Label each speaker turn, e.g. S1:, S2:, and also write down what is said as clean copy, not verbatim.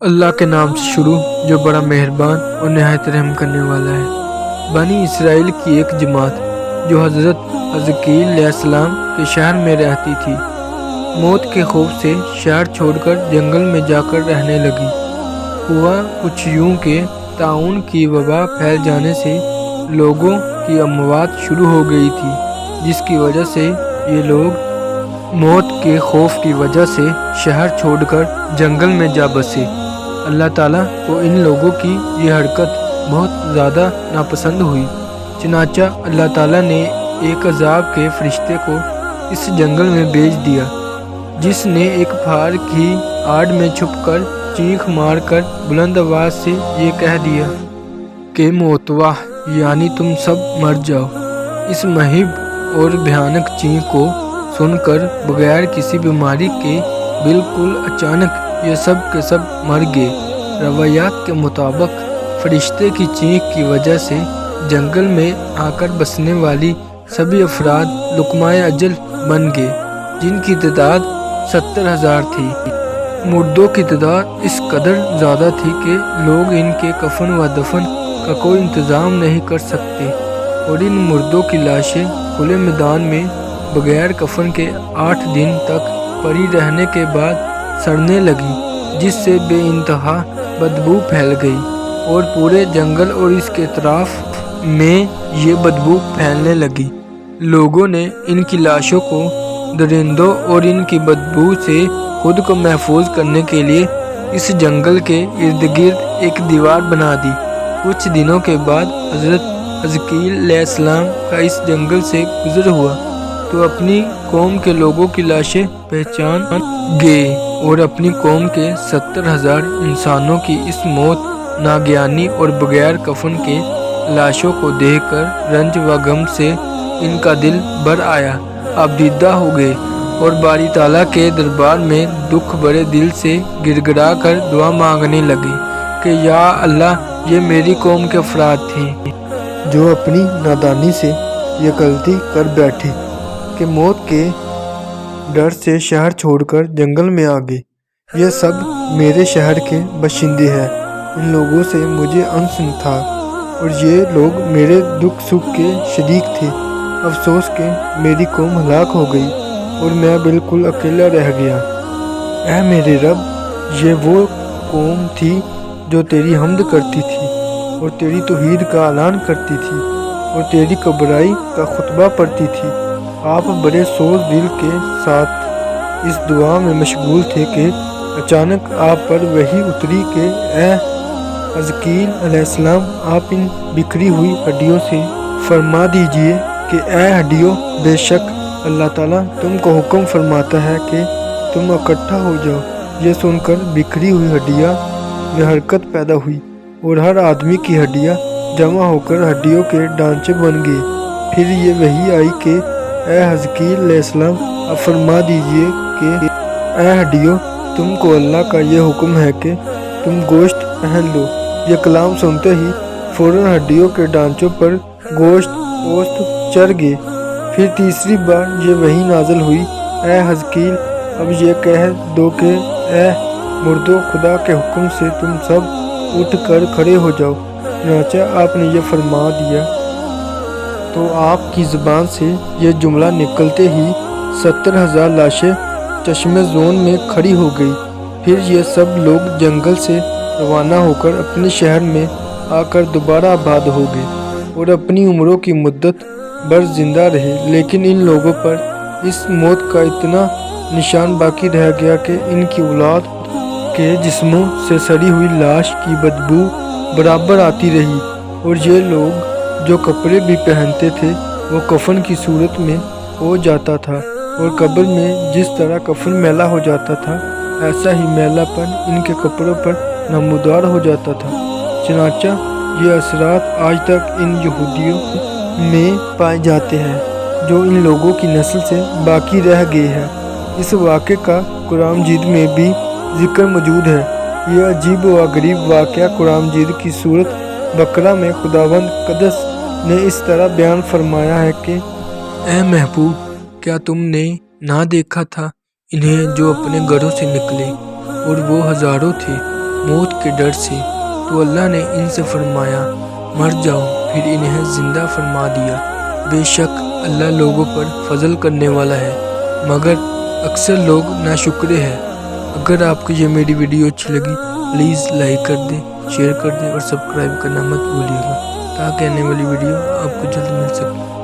S1: اللہ کے نام سے شروع جو بڑا مہربان اور نہایت رحم کرنے والا ہے۔ بنی اسرائیل کی ایک جماعت جو حضرت حزقیل علیہ السلام کے شہر میں رہتی تھی، موت کے خوف سے شہر چھوڑ کر جنگل میں جا کر رہنے لگی۔ ہوا کچھ یوں کہ طاعون کی وبا پھیل جانے سے لوگوں کی اموات شروع ہو گئی تھی، جس کی وجہ سے یہ لوگ موت کے خوف کی وجہ سے شہر چھوڑ کر جنگل میں جا بسے۔ اللہ تعالیٰ کو ان لوگوں کی یہ حرکت بہت زیادہ ناپسند ہوئی، چنانچہ اللہ تعالیٰ نے ایک عذاب کے فرشتے کو اس جنگل میں بھیج دیا، جس نے ایک پہاڑ کی آڑ میں چھپ کر چیخ مار کر بلند آواز سے یہ کہہ دیا کہ موتواہ، یعنی تم سب مر جاؤ۔ اس مہیب اور بھیانک چیخ کو سن کر بغیر کسی بیماری کے بالکل اچانک یہ سب کے سب مر گئے۔ روایات کے مطابق فرشتے کی چیخ کی وجہ سے جنگل میں آ کر بسنے والی سبھی افراد لقمۂ اجل بن گئے، جن کی تعداد 70,000 تھی۔ مردوں کی تعداد اس قدر زیادہ تھی کہ لوگ ان کے کفن و دفن کا کوئی انتظام نہیں کر سکتے، اور ان مردوں کی لاشیں کھلے میدان میں بغیر کفن کے 8 دن تک پڑی رہنے کے بعد سڑنے لگی، جس سے بے انتہا بدبو پھیل گئی، اور پورے جنگل اور اس کے اطراف میں یہ بدبو پھیلنے لگی۔ لوگوں نے ان کی لاشوں کو درندوں اور ان کی بدبو سے خود کو محفوظ کرنے کے لیے اس جنگل کے ارد گرد ایک دیوار بنا دی۔ کچھ دنوں کے بعد حضرت حزقیل علیہ السلام کا اس جنگل سے گزر ہوا تو اپنی قوم کے لوگوں کی لاشیں پہچان گئے، اور اپنی قوم کے 70,000 انسانوں کی اس موت ناگہانی اور بغیر کفن کے لاشوں کو دیکھ کر رنج و غم سے ان کا دل بھر آیا، اب دیدہ ہو گئے، اور باری تعالیٰ کے دربار میں دکھ بھرے دل سے گڑ گڑا کر دعا مانگنے لگے کہ یا اللہ، یہ میری قوم کے افراد تھے جو اپنی نادانی سے یہ غلطی کر بیٹھے کہ موت کے ڈر سے شہر چھوڑ کر جنگل میں آ گئے۔ یہ سب میرے شہر کے باشندے ہیں، ان لوگوں سے مجھے انس تھا، اور یہ لوگ میرے دکھ سکھ کے شریک تھے۔ افسوس کہ میری قوم ہلاک ہو گئی اور میں بالکل اکیلا رہ گیا۔ اے میرے رب، یہ وہ قوم تھی جو تیری حمد کرتی تھی اور تیری توحید کا اعلان کرتی تھی اور تیری کبریائی کا خطبہ پڑھتی تھی۔ آپ بڑے سوز دل کے ساتھ اس دعا میں مشغول تھے کہ اچانک آپ پر وحی اتری کہ اے حزقیل علیہ السلام، آپ ان بکھری ہوئی ہڈیوں سے فرما دیجئے کہ اے ہڈیوں، بے شک اللہ تعالیٰ تم کو حکم فرماتا ہے کہ تم اکٹھا ہو جاؤ۔ یہ سن کر بکھری ہوئی ہڈیاں میں حرکت پیدا ہوئی، اور ہر آدمی کی ہڈیاں جمع ہو کر ہڈیوں کے ڈھانچے بن گئے۔ پھر یہ وحی آئی کہ اے حزقیل علیہ السلام، اب فرما دیجئے کہ اے ہڈیوں، تم کو اللہ کا یہ حکم ہے کہ تم گوشت پہن لو۔ یہ کلام سنتے ہی فوراً ہڈیوں کے ڈھانچوں پر گوشت پوست چڑھ گئے۔ پھر تیسری بار یہ وحی نازل ہوئی، اے حزقیل، اب یہ کہہ دو کہ اے مردوں، خدا کے حکم سے تم سب اٹھ کر کھڑے ہو جاؤ۔ چنانچہ آپ نے یہ فرما دیا تو آپ کی زبان سے یہ جملہ نکلتے ہی 70,000 لاشیں چشمِ زون میں کھڑی ہو گئی۔ پھر یہ سب لوگ جنگل سے روانہ ہو کر اپنے شہر میں آ کر دوبارہ آباد ہو گئے اور اپنی عمروں کی مدت بھر زندہ رہے، لیکن ان لوگوں پر اس موت کا اتنا نشان باقی رہ گیا کہ ان کی اولاد کے جسموں سے سڑی ہوئی لاش کی بدبو برابر آتی رہی، اور یہ لوگ جو کپڑے بھی پہنتے تھے وہ کفن کی صورت میں ہو جاتا تھا، اور قبر میں جس طرح کفن میلا ہو جاتا تھا ایسا ہی میلا پن ان کے کپڑوں پر نمودار ہو جاتا تھا۔ چنانچہ یہ اثرات آج تک ان یہودیوں میں پائے جاتے ہیں جو ان لوگوں کی نسل سے باقی رہ گئے ہیں۔ اس واقعے کا قرآن مجید میں بھی ذکر موجود ہے۔ یہ عجیب و غریب واقعہ قرآن مجید کی سورۃ بقرہ میں خداوند قدس نے اس طرح بیان فرمایا ہے کہ اے محبوب، کیا تم نے نہ دیکھا تھا انہیں جو اپنے گھروں سے نکلے، اور وہ ہزاروں تھے، موت کے ڈر سے، تو اللہ نے ان سے فرمایا مر جاؤ، پھر انہیں زندہ فرما دیا۔ بے شک اللہ لوگوں پر فضل کرنے والا ہے، مگر اکثر لوگ ناشکرے ہیں۔ اگر آپ کو یہ میری ویڈیو اچھی لگی پلیز لائک کر دیں، شیئر کر دیں اور سبسکرائب کرنا مت بھولیے گا تاکہ آنے والی ویڈیو آپ کو جلد مل سکے۔